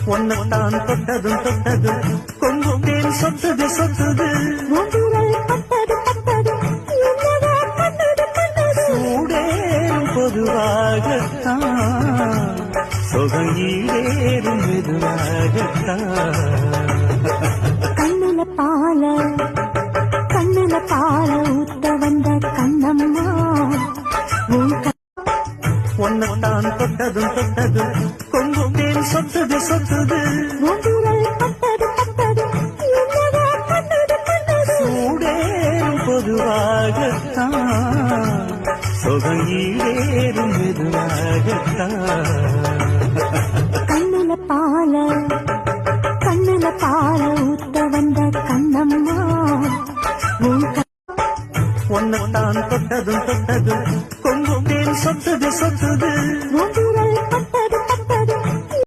ஒன்னத்தான் தொட்டதும் தொட்டதும் கொஞ்சம் தேன் சொத்தது சொத்தது சூடேறும் பொதுவாகத்தான் சுகம் ஈடேறும் மெதுவாகத்தான் கண்ணுல பால ஊத்த வந்த கண்ணம்மா ஒன்னத்தான் தொட்டதும் தொட்டதும் கொஞ்சம் தேன் சொத்தது சொத்தது சூடேறும் பொதுவாகத்தான் சுகம் ஈடேறும் மெதுவாகத்தான்